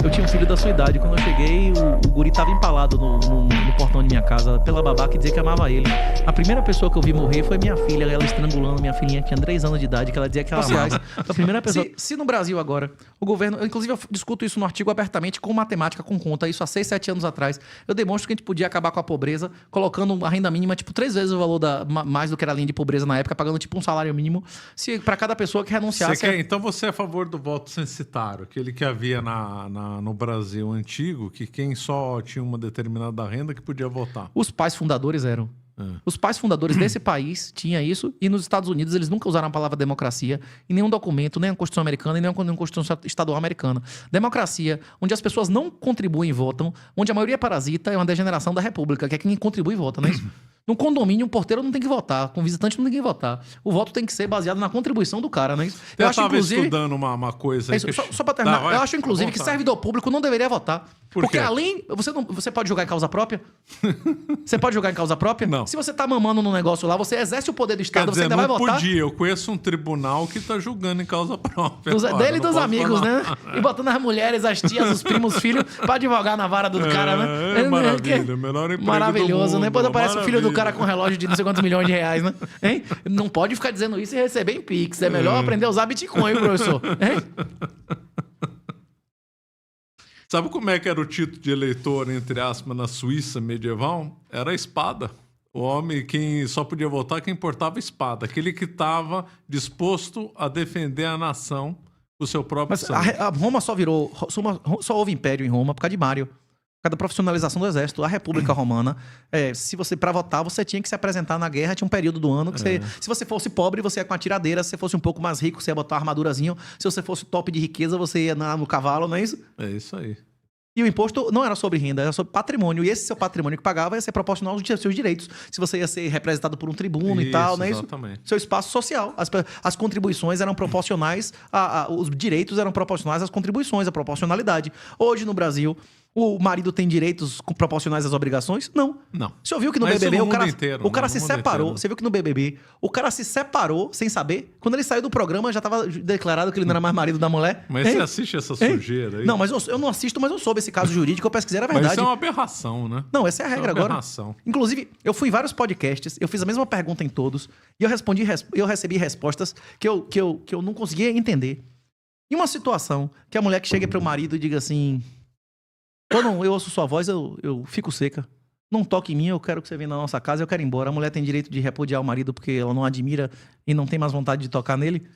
Eu tinha um filho da sua idade. Quando eu cheguei, o guri tava empalado no portão de minha casa pela babá que dizia que amava ele. A primeira pessoa que eu vi morrer foi minha filha, ela estrangulando minha filhinha que tinha 3 anos de idade, que ela dizia que ela amava. A primeira pessoa... Se no Brasil agora, o governo... Inclusive, eu discuto isso no artigo abertamente com matemática, com conta, isso há 6, 7 anos atrás. Eu demonstro que a gente podia acabar com a pobreza colocando a renda mínima, tipo, 3 vezes o valor mais do que era a linha de pobreza na época, pagando, tipo, um salário mínimo para cada pessoa que renunciasse. Então você é a favor do voto censitário, aquele que havia no Brasil antigo, que quem só tinha uma determinada renda que podia votar. Os pais fundadores eram. Os pais fundadores desse país tinham isso, e nos Estados Unidos eles nunca usaram a palavra democracia em nenhum documento, nem na Constituição americana e nem na Constituição estadual americana. Democracia, onde as pessoas não contribuem e votam, onde a maioria é parasita, é uma degeneração da república, que é quem contribui e vota, não é isso? No condomínio, um porteiro não tem que votar, com visitante não tem que votar. O voto tem que ser baseado na contribuição do cara, não é isso? Eu acho, inclusive, estudando uma coisa aí. Só pra terminar, eu acho, inclusive, que servidor público não deveria votar. Porque além... Você pode julgar em causa própria? Você pode julgar em causa própria? Não. Se você tá mamando num negócio lá, você exerce o poder do Estado, você ainda vai votar? Podia. Eu conheço um tribunal que tá julgando em causa própria. Dele e dos amigos, falar. Né? E botando as mulheres, as tias, os primos, os filhos, pra advogar na vara do cara, né? Maravilha. Melhor emprego maravilhoso, do mundo. Né? Depois aparece o filho do cara com relógio de não sei quantos milhões de reais, né? Hein? Não pode ficar dizendo isso e receber em Pix. É melhor aprender a usar Bitcoin, professor. Hein? Sabe como é que era o título de eleitor, entre aspas, na Suíça medieval? Era a espada. O homem, quem só podia votar, quem portava espada. Aquele que estava disposto a defender a nação, o seu próprio sangue. A Roma só só houve império em Roma por causa de Mário. Por causa da profissionalização do exército. A República Romana, se você, para votar, você tinha que se apresentar na guerra, tinha um período do ano que se você fosse pobre, você ia com a tiradeira, se você fosse um pouco mais rico, você ia botar uma armadurazinha, se você fosse top de riqueza, você ia no cavalo, não é isso? É isso aí. E o imposto não era sobre renda, era sobre patrimônio. E esse seu patrimônio que pagava ia ser proporcional aos seus direitos. Se você ia ser representado por um tribuno e tal, não é isso? Exatamente. Seu espaço social. As contribuições eram proporcionais, os direitos eram proporcionais às contribuições, à proporcionalidade. Hoje, no Brasil, o marido tem direitos proporcionais às obrigações? Não. Você ouviu que no BBB o cara se separou? Você viu que no BBB o cara se separou sem saber? Quando ele saiu do programa, já estava declarado que ele não era mais marido da mulher. Mas você assiste essa sujeira aí? Não, mas eu não assisto, mas eu soube esse caso jurídico, eu pesquisei, era verdade. Mas isso é uma aberração, né? Não, essa é a regra agora. Inclusive, eu fui em vários podcasts, eu fiz a mesma pergunta em todos, e eu recebi respostas que eu não conseguia entender. Em uma situação que a mulher que chega para o marido e diga assim... Quando eu ouço sua voz, eu fico seca. Não toque em mim, eu quero que você venha na nossa casa, eu quero ir embora. A mulher tem direito de repudiar o marido porque ela não admira e não tem mais vontade de tocar nele.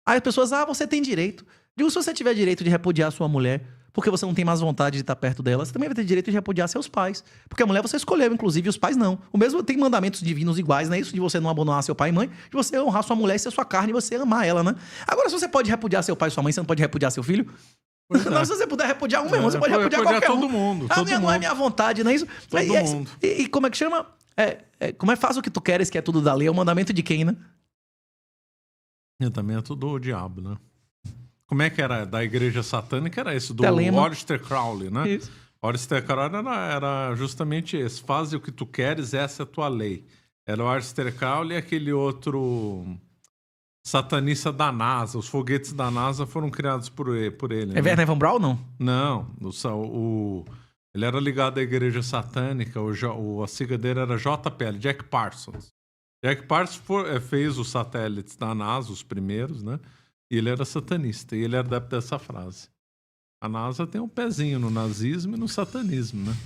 Aí as pessoas, você tem direito. Digo, se você tiver direito de repudiar a sua mulher porque você não tem mais vontade de estar perto dela, você também vai ter direito de repudiar seus pais. Porque a mulher você escolheu, inclusive, e os pais não. O mesmo tem mandamentos divinos iguais, não é isso? De você não abandonar seu pai e mãe, de você honrar sua mulher e ser sua carne e você amar ela, né? Agora, se você pode repudiar seu pai e sua mãe, você não pode repudiar seu filho? Não, se você puder repudiar um mesmo, você pode repudiar qualquer todo mundo. Não é minha vontade, não é isso? Todo mundo. E como é que chama? Como é faz o que tu queres, que é tudo da lei, é o mandamento de quem, né? E também é tudo o diabo, né? Como é que era? Da igreja satânica era esse, do Telema. Aleister Crowley, né? Isso. Aleister Crowley era justamente esse. Faz o que tu queres, essa é a tua lei. Era o Aleister Crowley e aquele outro... satanista da NASA. Os foguetes da NASA foram criados por ele. É Werner von Braun, não? Não. Ele era ligado à igreja satânica. A sigla dele era JPL, Jack Parsons. Jack Parsons fez os satélites da NASA, os primeiros, né? E ele era satanista. E ele era adepto dessa frase. A NASA tem um pezinho no nazismo e no satanismo, né?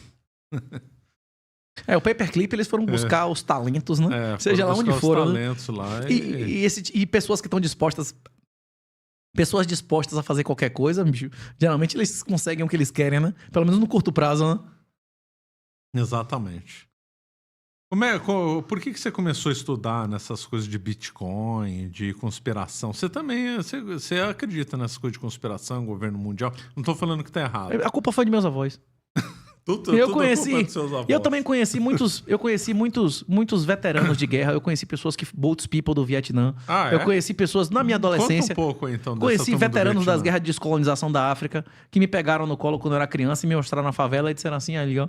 O Paperclip, eles foram buscar os talentos, né? Seja lá onde foram. Os talentos lá. E pessoas que estão dispostas... Pessoas dispostas a fazer qualquer coisa, bicho, geralmente eles conseguem o que eles querem, né? Pelo menos no curto prazo, né? Exatamente. Por que você começou a estudar nessas coisas de Bitcoin, de conspiração? Você também você acredita nessas coisas de conspiração, governo mundial? Não estou falando que está errado. A culpa foi de meus avós. Eu também conheci muitos veteranos de guerra. Eu conheci pessoas boats people do Vietnã. Eu conheci pessoas na minha adolescência. Conta um pouco, então, conheci veteranos das guerras de descolonização da África que me pegaram no colo quando eu era criança e me mostraram na favela e disseram assim, ali, ó.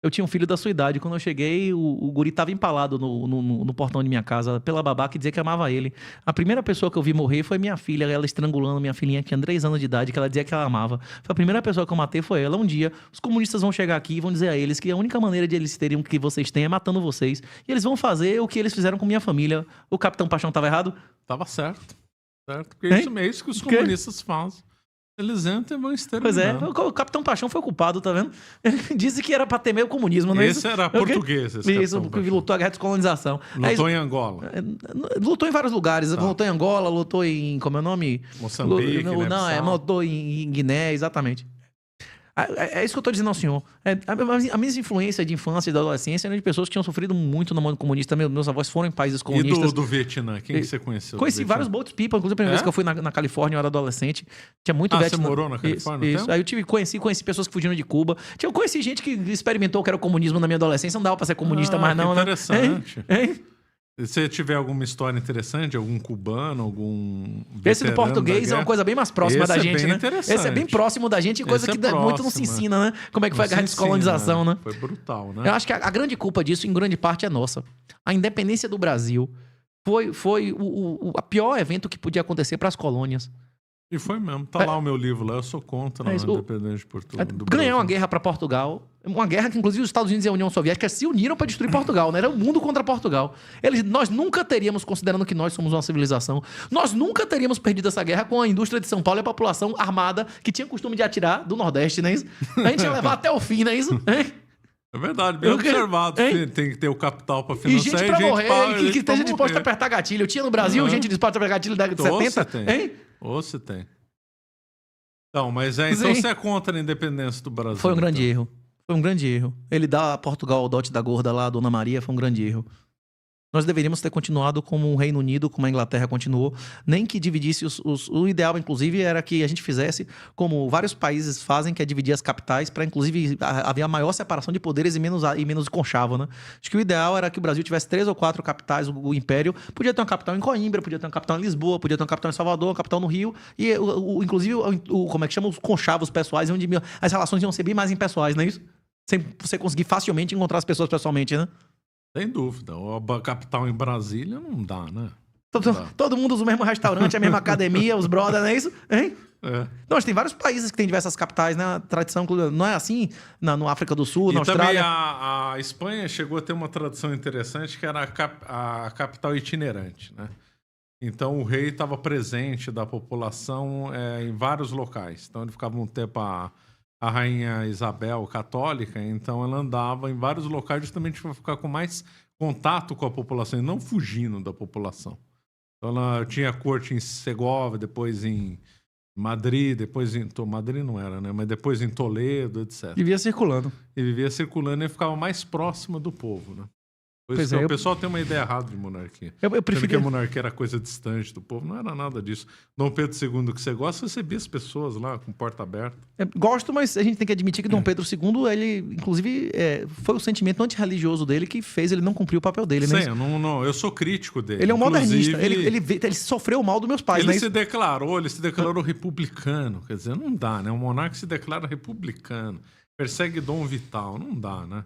Eu tinha um filho da sua idade. Quando eu cheguei, o guri tava empalado no portão de minha casa pela babá que dizia que amava ele. A primeira pessoa que eu vi morrer foi minha filha, ela estrangulando minha filhinha que tinha 3 anos de idade, que ela dizia que ela amava. Foi a primeira pessoa que eu matei, foi ela. Um dia, os comunistas vão chegar aqui e vão dizer a eles que a única maneira de eles terem o que vocês têm é matando vocês. E eles vão fazer o que eles fizeram com minha família. O Capitão Paixão tava errado? Tava certo. Certo? Porque é isso que os comunistas fazem. Eles entram e vão exterminando. Pois é, o Capitão Paixão foi o culpado, tá vendo? Ele disse que era pra temer o comunismo, não é isso? Esse era português. Isso, que lutou a guerra de descolonização. Lutou em Angola. Lutou em vários lugares. Tá. Lutou em Angola, lutou em... Como é o nome? Moçambique, lutou em Guiné, exatamente. É isso que eu tô dizendo ao senhor. A minha influência de infância e da adolescência era de pessoas que tinham sofrido muito no mundo comunista. Meus avós foram em países comunistas. E do Vietnã? Quem que você conheceu? Conheci vários boat people. Inclusive, a primeira vez que eu fui na Califórnia, eu era adolescente. Tinha muito Vietnã. Você morou na Califórnia? Isso. Aí eu conheci pessoas que fugiram de Cuba. Eu conheci gente que experimentou o que era o comunismo na minha adolescência. Não dava pra ser comunista mais não, né? Interessante. Se você tiver alguma história interessante, algum cubano, algum... Esse do português é uma coisa bem mais próxima da gente, né? Esse é bem próximo da gente e coisa que muito não se ensina, né? Como é que foi a guerra de descolonização, né? Foi brutal, né? Eu acho que a grande culpa disso, em grande parte, é nossa. A independência do Brasil foi o pior evento que podia acontecer para as colônias. E foi mesmo. Tá lá o meu livro lá. Eu sou contra a independência de Portugal. Ganhar uma guerra para Portugal. Uma guerra que, inclusive, os Estados Unidos e a União Soviética se uniram para destruir Portugal, né? Era o mundo contra Portugal. Nós nunca teríamos, considerando que nós somos uma civilização, nós nunca teríamos perdido essa guerra com a indústria de São Paulo e a população armada que tinha costume de atirar do Nordeste, não é isso? A gente ia levar até o fim, não é isso? É verdade, bem observado. Tem que ter o capital para financiar. E gente pra morrer, que esteja disposto a apertar gatilho. Eu tinha no Brasil gente disposta a apertar gatilho da década de 70. Hein? Ou você tem. Então, então você é contra a independência do Brasil. Foi um grande erro. Foi um grande erro. Ele dá a Portugal o dote da gorda lá, a Dona Maria, foi um grande erro. Nós deveríamos ter continuado como o Reino Unido, como a Inglaterra continuou, nem que dividisse o ideal, inclusive, era que a gente fizesse como vários países fazem, que é dividir as capitais, para inclusive haver a maior separação de poderes e menos conchavo, né? Acho que o ideal era que o Brasil tivesse 3 ou 4 capitais, o Império. Podia ter uma capital em Coimbra, podia ter uma capital em Lisboa, podia ter uma capital em Salvador, uma capital no Rio, e inclusive, como é que chama? Os conchavos pessoais, onde as relações iam ser bem mais impessoais, não é isso? Sem você conseguir facilmente encontrar as pessoas pessoalmente, né? Sem dúvida. A capital em Brasília não dá, né? Todo mundo usa o mesmo restaurante, a mesma academia, os brothers, não é isso? Hein? Não, mas tem vários países que têm diversas capitais, né? A tradição não é assim no África do Sul, na Austrália. E também a Espanha chegou a ter uma tradição interessante que era a capital itinerante, né? Então o rei estava presente da população em vários locais. Então ele ficava um tempo... A rainha Isabel, católica, então ela andava em vários locais justamente para ficar com mais contato com a população e não fugindo da população. Então ela tinha corte em Segóvia, depois em Madrid, depois em... Madrid não era, né? Mas depois em Toledo, etc. Vivia circulando. E vivia circulando e ficava mais próxima do povo, né? O pessoal tem uma ideia errada de monarquia. Eu prefiro que a monarquia era coisa distante do povo. Não era nada disso. Dom Pedro II, que você gosta, recebia as pessoas lá com porta aberta. Gosto, mas a gente tem que admitir que Dom Pedro II, ele, inclusive, foi o sentimento antirreligioso dele que fez ele não cumprir o papel dele, né? Sim, não, eu sou crítico dele. Ele é um modernista. Ele sofreu mal dos meus pais, né? Ele se declarou republicano. Quer dizer, não dá, né? Um monarca se declara republicano. Persegue Dom Vital. Não dá, né?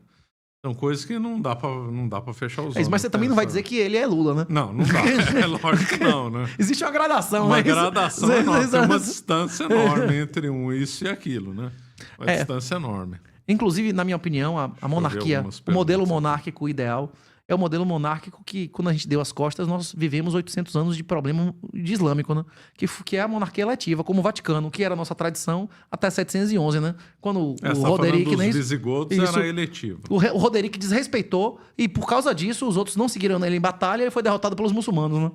São coisas que não dá pra fechar os olhos. Mas você também não vai dizer que ele é Lula, né? Não dá. É lógico que não, né? Existe uma gradação, né? Uma gradação enorme. Tem uma distância enorme entre isso e aquilo, né? Uma distância enorme. Inclusive, na minha opinião, a monarquia, o modelo monárquico ideal é o modelo monárquico que, quando a gente deu as costas, nós vivemos 800 anos de problema de islâmico, né? Que é a monarquia eletiva, como o Vaticano, que era a nossa tradição até 711, né? Quando o Roderick... Dos visigodos era eletivo. O Roderick desrespeitou e, por causa disso, os outros não seguiram ele em batalha e ele foi derrotado pelos muçulmanos, né?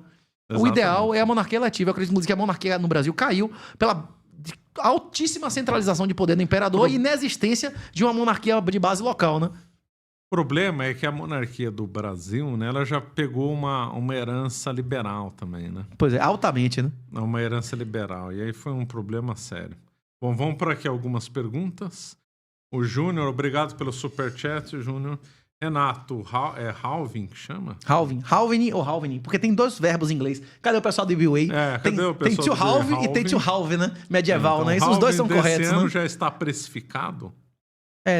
Exatamente. O ideal é a monarquia eletiva. Eu acredito que a monarquia no Brasil caiu pela altíssima centralização de poder do imperador e inexistência de uma monarquia de base local, né? O problema é que a monarquia do Brasil, né, ela já pegou uma herança liberal também, né? Pois é, altamente, né? Uma herança liberal. E aí foi um problema sério. Bom, vamos para aqui algumas perguntas. O Júnior, obrigado pelo superchat, Júnior. Renato, Halvin, que chama? Halvin ou Halvin? Porque tem 2 verbos em inglês. Cadê o pessoal do IBWay? Cadê o pessoal tem to halve e tem to halve, né? Medieval, então, né? Esses 2 são corretos, esse ano né? já está precificado?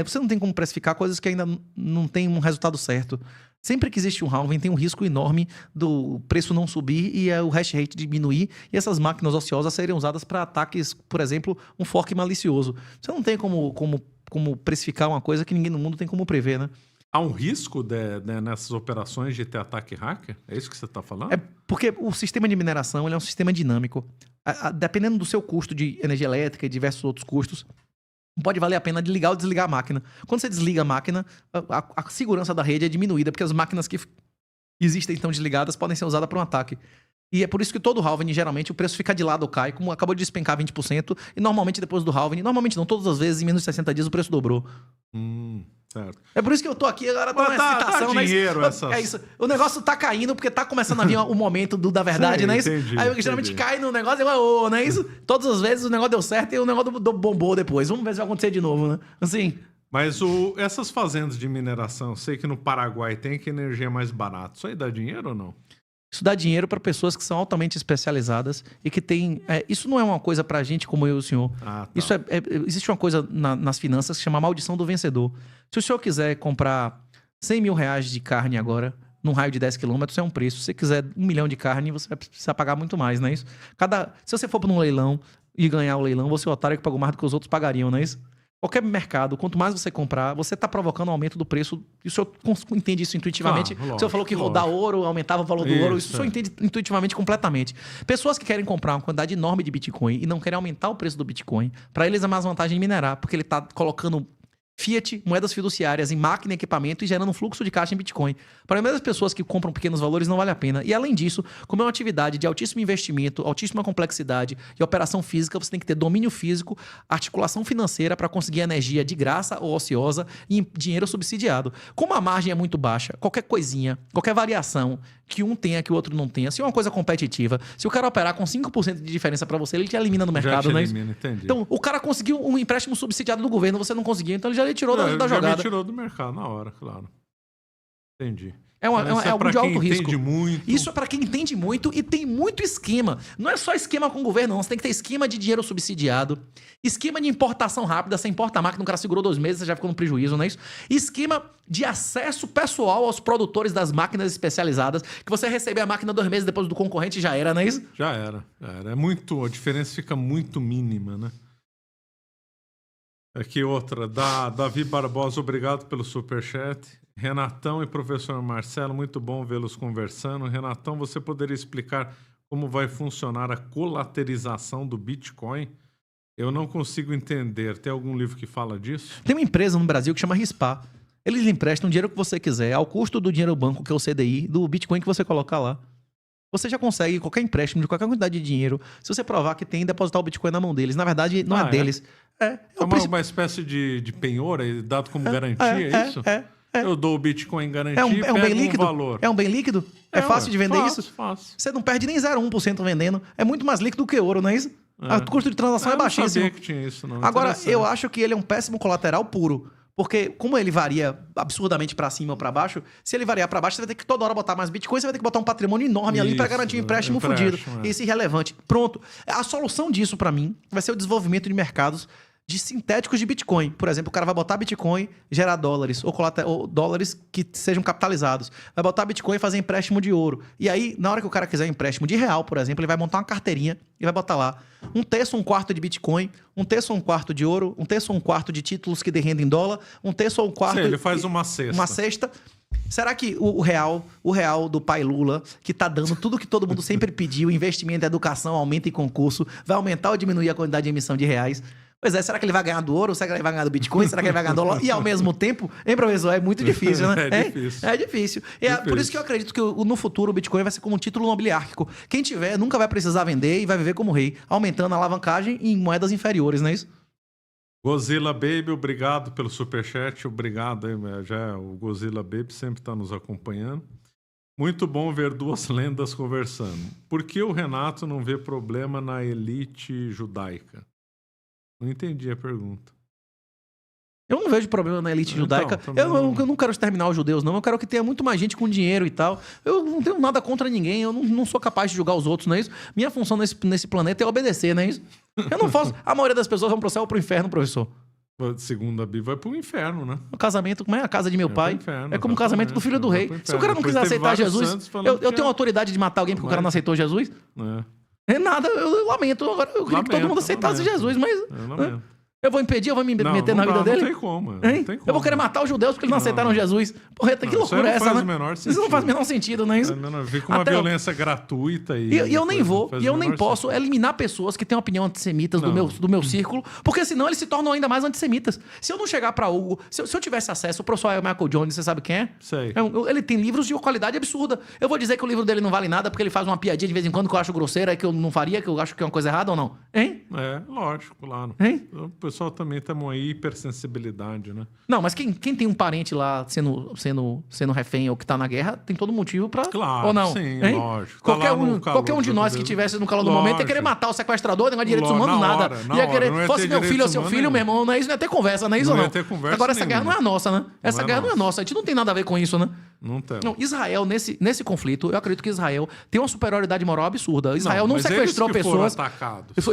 Você não tem como precificar coisas que ainda não tem um resultado certo. Sempre que existe um halving, tem um risco enorme do preço não subir e o hash rate diminuir e essas máquinas ociosas serem usadas para ataques, por exemplo, um fork malicioso. Você não tem como precificar uma coisa que ninguém no mundo tem como prever, né? Há um risco nessas operações de ter ataque hacker? É isso que você está falando? Porque o sistema de mineração ele é um sistema dinâmico. Dependendo do seu custo de energia elétrica e diversos outros custos, pode valer a pena de ligar ou desligar a máquina. Quando você desliga a máquina, a segurança da rede é diminuída, porque as máquinas que existem estão desligadas podem ser usadas para um ataque. E é por isso que todo halving, geralmente, o preço fica de lado ou cai, como acabou de despencar 20%, e normalmente depois do halving, normalmente não, todas as vezes, em menos de 60 dias, o preço dobrou. Certo. É por isso que eu tô aqui agora dando uma excitação, né? É isso. O negócio tá caindo porque tá começando a vir o momento da verdade, não é isso? Aí geralmente cai no negócio e não é isso? Todas as vezes o negócio deu certo e o negócio bombou depois. Vamos ver se vai acontecer de novo, né? Assim. Mas essas fazendas de mineração, sei que no Paraguai tem que energia é mais barata. Isso aí dá dinheiro ou não? Isso dá dinheiro para pessoas que são altamente especializadas e que têm... isso não é uma coisa para gente como eu e o senhor. Tá. Isso existe uma coisa nas finanças que se chama maldição do vencedor. Se o senhor quiser comprar 100 mil reais de carne agora, num raio de 10 quilômetros, é um preço. Se você quiser 1 milhão de carne, você vai precisar pagar muito mais, não é isso? Se você for para um leilão e ganhar o leilão, você é o otário que pagou mais do que os outros pagariam, não é isso? Qualquer mercado, quanto mais você comprar, você está provocando um aumento do preço. E o senhor entende isso intuitivamente? Lógico, o senhor falou que rodar ouro aumentava o valor do ouro. Isso o senhor entende intuitivamente completamente. Pessoas que querem comprar uma quantidade enorme de Bitcoin e não querem aumentar o preço do Bitcoin, para eles é mais vantagem minerar, porque ele está colocando fiat, moedas fiduciárias em máquina e equipamento e gerando um fluxo de caixa em Bitcoin. Para a maioria das pessoas que compram pequenos valores não vale a pena. E além disso, como é uma atividade de altíssimo investimento, altíssima complexidade e operação física, você tem que ter domínio físico, articulação financeira para conseguir energia de graça ou ociosa e dinheiro subsidiado. Como a margem é muito baixa, qualquer coisinha, qualquer variação que um tenha que o outro não tenha, se é uma coisa competitiva, se o cara operar com 5% de diferença para você, ele te elimina no mercado, né? Então, o cara conseguiu um empréstimo subsidiado do governo, você não conseguiu, então ele já lhe tirou da jogada. Já me tirou do mercado na hora, claro. Entendi. É algo de alto risco. Muito. Isso é para quem entende muito e tem muito esquema. Não é só esquema com o governo, não. Você tem que ter esquema de dinheiro subsidiado, esquema de importação rápida. Você importa a máquina, o cara segurou 2 meses, você já ficou no prejuízo, não é isso? Esquema de acesso pessoal aos produtores das máquinas especializadas, que você receber a máquina 2 meses depois do concorrente já era, não é isso? Já era. A diferença fica muito mínima, né? Aqui outra, Davi Barbosa, obrigado pelo superchat. Renatão e professor Marcelo, muito bom vê-los conversando. Renatão, você poderia explicar como vai funcionar a colaterização do Bitcoin? Eu não consigo entender. Tem algum livro que fala disso? Tem uma empresa no Brasil que chama Rispar. Eles emprestam o dinheiro que você quiser, ao custo do dinheiro do banco, que é o CDI, do Bitcoin que você colocar lá. Você já consegue qualquer empréstimo de qualquer quantidade de dinheiro, se você provar que tem, depositar o Bitcoin na mão deles. Na verdade, não é deles. É uma espécie de penhor dado como garantia, é isso? Eu dou o Bitcoin em garantia e pego um bem líquido. Valor. É um bem líquido? É fácil de vender isso? Fácil. Você não perde nem 0,1% vendendo. É muito mais líquido que ouro, não é isso? O custo de transação é baixíssimo. Eu não sabia que tinha isso, não. Agora, eu acho que ele é um péssimo colateral puro. Porque como ele varia absurdamente para cima ou para baixo, se ele variar para baixo, você vai ter que toda hora botar mais Bitcoin, você vai ter que botar um patrimônio enorme ali para garantir um empréstimo fudido. Isso é irrelevante. Pronto. A solução disso, para mim, vai ser o desenvolvimento de mercados de sintéticos de Bitcoin. Por exemplo, o cara vai botar Bitcoin, gerar dólares, ou dólares que sejam capitalizados. Vai botar Bitcoin e fazer empréstimo de ouro. E aí, na hora que o cara quiser empréstimo de real, por exemplo, ele vai montar uma carteirinha e vai botar lá 1/3 ou 1/4 de Bitcoin, 1/3 ou 1/4 de ouro, 1/3 ou 1/4 de títulos que rendem em dólar, 1/3 ou 1/4... Ele faz uma cesta. Uma cesta. Será que o real do pai Lula, que tá dando tudo que todo mundo sempre pediu, investimento, educação, aumento em concurso, vai aumentar ou diminuir a quantidade de emissão de reais? Pois é, será que ele vai ganhar do ouro? Será que ele vai ganhar do Bitcoin? Será que ele vai ganhar do dólar? E ao mesmo tempo, hein, professor? É muito difícil, né? Difícil. É difícil. Por isso que eu acredito que no futuro o Bitcoin vai ser como um título nobiliárquico. Quem tiver nunca vai precisar vender e vai viver como rei, aumentando a alavancagem em moedas inferiores, não é isso? Godzilla Baby, obrigado pelo superchat. Obrigado aí, o Godzilla Baby sempre está nos acompanhando. Muito bom ver duas lendas conversando. Por que o Renato não vê problema na elite judaica? Não entendi a pergunta. Eu não vejo problema na elite judaica. Eu não quero exterminar os judeus, não. Eu quero que tenha muito mais gente com dinheiro e tal. Eu não tenho nada contra ninguém. Eu não sou capaz de julgar os outros, não é isso? Minha função nesse planeta é obedecer, não é isso? Eu não faço... A maioria das pessoas vão pro céu ou pro inferno, professor. Segundo a Bíblia, vai pro inferno, né? O casamento, como é a casa de meu pai? Inferno, É como o casamento do filho do rei. Se o cara não quiser aceitar Jesus, eu tenho autoridade de matar alguém porque o cara não aceitou Jesus? É nada, eu lamento. Agora eu queria que todo mundo aceitasse Jesus, mas... Eu vou impedir, eu vou me meter na vida dele? Não tem como. Não tem como. Eu vou querer matar os judeus porque eles não aceitaram Jesus. Porra, que loucura é essa, né? Isso não faz o menor sentido, não é isso? Fica uma violência gratuita e eu nem vou, e eu nem posso eliminar pessoas que têm opinião antissemitas do meu círculo, porque senão eles se tornam ainda mais antissemitas. Se eu não chegar pra Hugo, se eu tivesse acesso, o professor Michael Jones, você sabe quem é? Sei. Ele tem livros de qualidade absurda. Eu vou dizer que o livro dele não vale nada porque ele faz uma piadinha de vez em quando que eu acho grosseira e que eu não faria, que eu acho que é uma coisa errada ou não? Hein? É, lógico, claro. Hein? O pessoal também tá aí hipersensibilidade, né? Não, mas quem tem um parente lá sendo refém ou que tá na guerra, tem todo motivo pra... Claro, ou não? sim, hein? lógico. Qualquer um de nós que tivesse no calor do momento ia querer matar o sequestrador, não é direitos humanos, nada. Ia querer, fosse meu filho ou seu filho, meu irmão, não é isso, não ia ter conversa, não é isso ou não? Agora essa guerra não é a nossa, né? Essa guerra não é nossa, a gente não tem nada a ver com isso, né? Não tem. Não, Israel, nesse conflito, eu acredito que Israel tem uma superioridade moral absurda. Israel não sequestrou pessoas.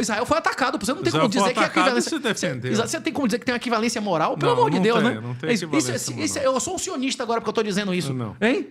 Israel foi atacado. Você não tem como dizer que é equivalência. Você tem como dizer que tem uma equivalência moral? Pelo amor de Deus, né? Não tem equivalência moral. Eu sou um sionista agora porque eu tô dizendo isso. Não. Hein?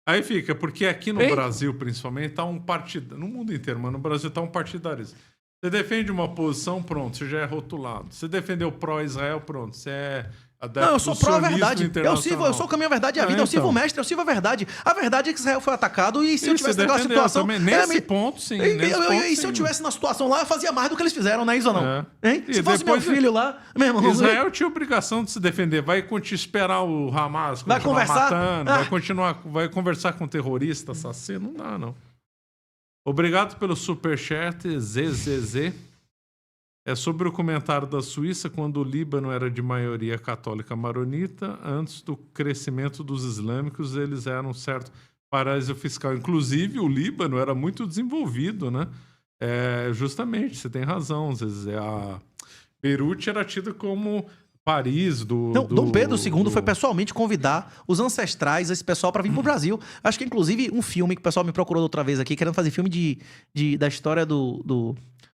Aí fica, porque aqui no Brasil, principalmente, tá um partido. No mundo inteiro, mas no Brasil tá um partidarismo. Você defende uma posição, pronto, você já é rotulado. Você defendeu pró-Israel, pronto, você é... Não, eu sou pró-verdade. Eu sou o caminho, a verdade e a vida. Eu sirvo o mestre, eu sirvo a verdade. A verdade é que Israel foi atacado e se eu tivesse naquela situação... Também. Nesse ponto, sim. E se eu tivesse na situação lá, eu fazia mais do que eles fizeram, não é isso ou não? Hein? Se fosse meu filho lá... Meu irmão, Israel tinha obrigação de se defender. Vai esperar o Hamas continuar matando, vai conversar com terrorista, assassino? Não dá, não. Obrigado pelo superchat, ZZZ. É sobre o comentário da Suíça, quando o Líbano era de maioria católica maronita, antes do crescimento dos islâmicos, eles eram um certo paraíso fiscal. Inclusive, o Líbano era muito desenvolvido, né? Justamente, você tem razão. Às vezes, a Beirute era tida como Paris Dom Pedro II foi pessoalmente convidar os ancestrais, esse pessoal, para vir pro Brasil. Acho que, inclusive, um filme que o pessoal me procurou outra vez aqui, querendo fazer filme da história do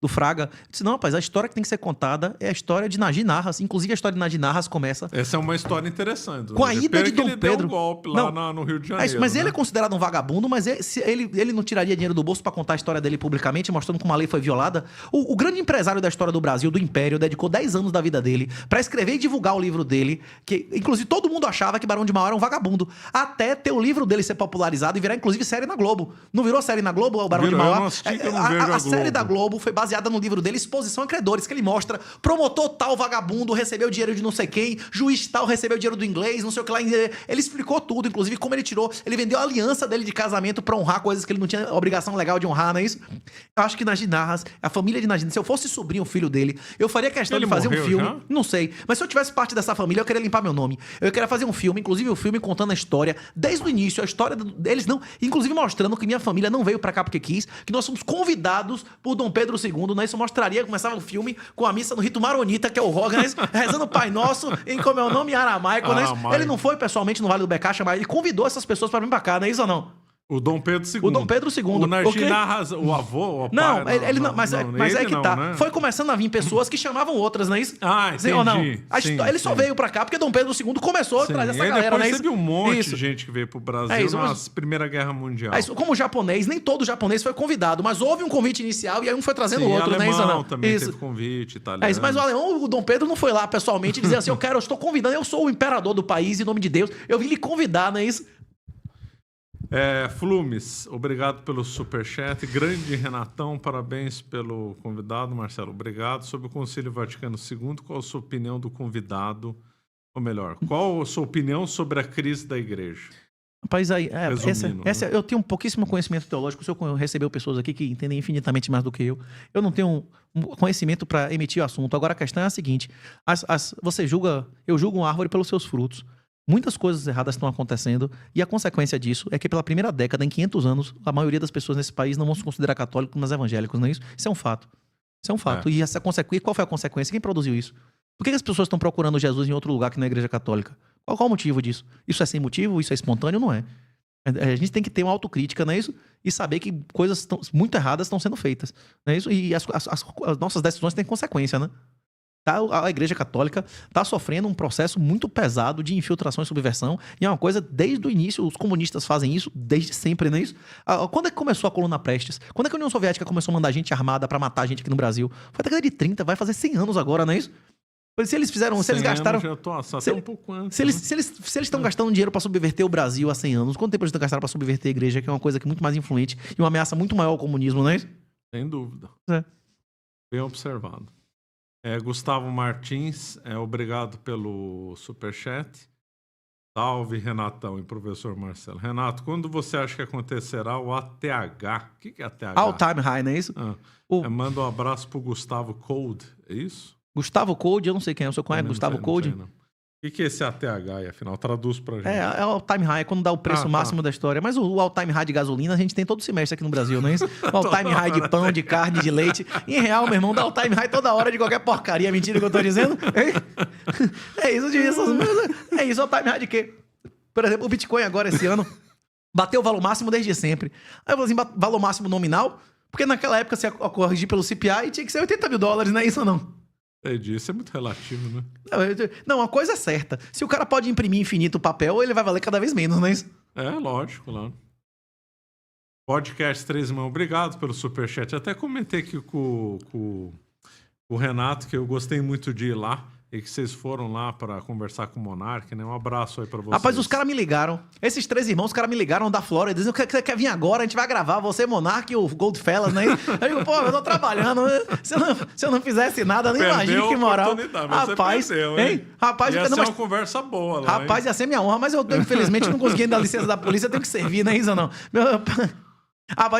Fraga. Eu disse, não, rapaz, a história que tem que ser contada é a história de Najib Narras. Inclusive, a história de Najib Narras começa... Essa é uma história interessante. Com a ida de Dom Pedro. Ele deu um golpe lá no Rio de Janeiro. Mas ele é considerado um vagabundo, mas ele não tiraria dinheiro do bolso para contar a história dele publicamente, mostrando como a lei foi violada. O grande empresário da história do Brasil, do Império, dedicou 10 anos da vida dele para escrever e divulgar o livro dele, que inclusive todo mundo achava que Barão de Mauá era um vagabundo, até ter o livro dele ser popularizado e virar inclusive série na Globo. Não virou série na Globo, o Barão de Mauá? A série da Globo foi baseada no livro dele, Exposição a Credores, que ele mostra promotor tal vagabundo recebeu dinheiro de não sei quem, juiz tal recebeu dinheiro do inglês, não sei o que lá. Ele explicou tudo, inclusive como ele vendeu a aliança dele de casamento pra honrar coisas que ele não tinha obrigação legal de honrar, não é isso? Eu acho que Najib Narras, a família de Najib, se eu fosse sobrinho, filho dele, eu faria questão de fazer um filme. Já? Não sei, mas se eu tivesse parte dessa família, eu queria limpar meu nome. Eu queria fazer um filme, inclusive um filme contando a história, desde o início, a história deles não, inclusive mostrando que minha família não veio pra cá porque quis, que nós somos convidados por Dom Pedro II, né? Isso mostraria, começava o filme com a missa no rito maronita, que é o Rogan, rezando o Pai Nosso em como é o nome em aramaico, né? Ele não foi pessoalmente no Vale do Becacha, mas ele convidou essas pessoas pra vir pra cá, não é isso ou não? O Dom Pedro II. O Dom Pedro II. O Najib Narras, o avô, o pai... Não, ele não, mas é que tá. Né? Foi começando a vir pessoas que chamavam outras, não é isso? Ah, entendi. Ou não? Ele só veio pra cá porque Dom Pedro II começou a trazer essa galera, né? Teve um monte de gente que veio pro Brasil na Primeira Guerra Mundial. Como japonês, nem todo japonês foi convidado, mas houve um convite inicial e aí um foi trazendo o outro, né? Isso não? Também teve convite, italiano. Mas o alemão, o Dom Pedro não foi lá pessoalmente dizer assim, eu estou convidando, eu sou o imperador do país, em nome de Deus, eu vim lhe convidar, não é isso? Flumes, obrigado pelo superchat. Grande Renatão, parabéns pelo convidado. Marcelo, obrigado. Sobre o Concílio Vaticano II, qual a sua opinião do convidado? Ou melhor, qual a sua opinião sobre a crise da igreja? Rapaz, eu tenho pouquíssimo conhecimento teológico. O senhor recebeu pessoas aqui que entendem infinitamente mais do que eu. Eu não tenho conhecimento para emitir o assunto. Agora a questão é a seguinte: eu julgo uma árvore pelos seus frutos. Muitas coisas erradas estão acontecendo e a consequência disso é que pela primeira década, em 500 anos, a maioria das pessoas nesse país não vão se considerar católicos, mas evangélicos, não é isso? Isso é um fato. Isso é um fato. E qual foi a consequência? Quem produziu isso? Por que as pessoas estão procurando Jesus em outro lugar que não é a igreja católica? Qual o motivo disso? Isso é sem motivo? Isso é espontâneo? Não é. A gente tem que ter uma autocrítica, não é isso? E saber que coisas muito erradas estão sendo feitas, não é isso? E as nossas decisões têm consequência, né? A Igreja Católica está sofrendo um processo muito pesado de infiltração e subversão. E é uma coisa, desde o início, os comunistas fazem isso, desde sempre, não é isso? Quando é que começou a Coluna Prestes? Quando é que a União Soviética começou a mandar gente armada para matar gente aqui no Brasil? Foi a década de 30, vai fazer 100 anos agora, não é isso? Se eles fizeram, se eles gastaram... Até um pouco antes. Se eles estão gastando dinheiro para subverter o Brasil há 100 anos, quanto tempo eles estão gastando para subverter a igreja, que é uma coisa que é muito mais influente e uma ameaça muito maior ao comunismo, não é isso? Sem dúvida. É. Bem observado. Gustavo Martins, obrigado pelo superchat. Salve, Renatão e professor Marcelo. Renato, quando você acha que acontecerá o ATH? O que é ATH? All Time High, não é isso? Manda um abraço pro Gustavo Cold, é isso? Gustavo Code, eu não sei quem é, o senhor conhece Gustavo Code? O que é esse ATH aí, afinal? Traduz pra gente. É o all-time high, quando dá o preço máximo da história. Mas o all-time high de gasolina a gente tem todo semestre aqui no Brasil, não é isso? O all-time high de pão, de carne, de leite. Em real, meu irmão, dá all-time high toda hora de qualquer porcaria. Mentira que eu tô dizendo? É isso, é isso, all-time high de quê? Por exemplo, o Bitcoin agora, esse ano, bateu o valor máximo desde sempre. Aí eu falei assim, valor máximo nominal? Porque naquela época, se corrigir pelo CPI, tinha que ser $80 mil, não é isso ou não? Entendi, isso é muito relativo, né? Não, uma coisa é certa. Se o cara pode imprimir infinito papel, ele vai valer cada vez menos, não é isso? Lógico, claro. Podcast 3 Irmãos, obrigado pelo superchat. Até comentei aqui com o Renato que eu gostei muito de ir lá e que vocês foram lá para conversar com o Monark, né? Um abraço aí para vocês. Rapaz, os caras me ligaram. Esses 3 irmãos, os caras me ligaram da Flórida, dizendo que você quer vir agora, a gente vai gravar, você, Monark e o Goldfellas, né? Eu digo, pô, eu tô trabalhando, né? Se eu não fizesse nada, nem imagino que moral. Rapaz, hein? Rapaz, ia ser uma conversa boa lá. Rapaz, ia ser minha honra, mas eu infelizmente não consegui dar licença da polícia, eu tenho que servir, não é isso ou não? Rapaz,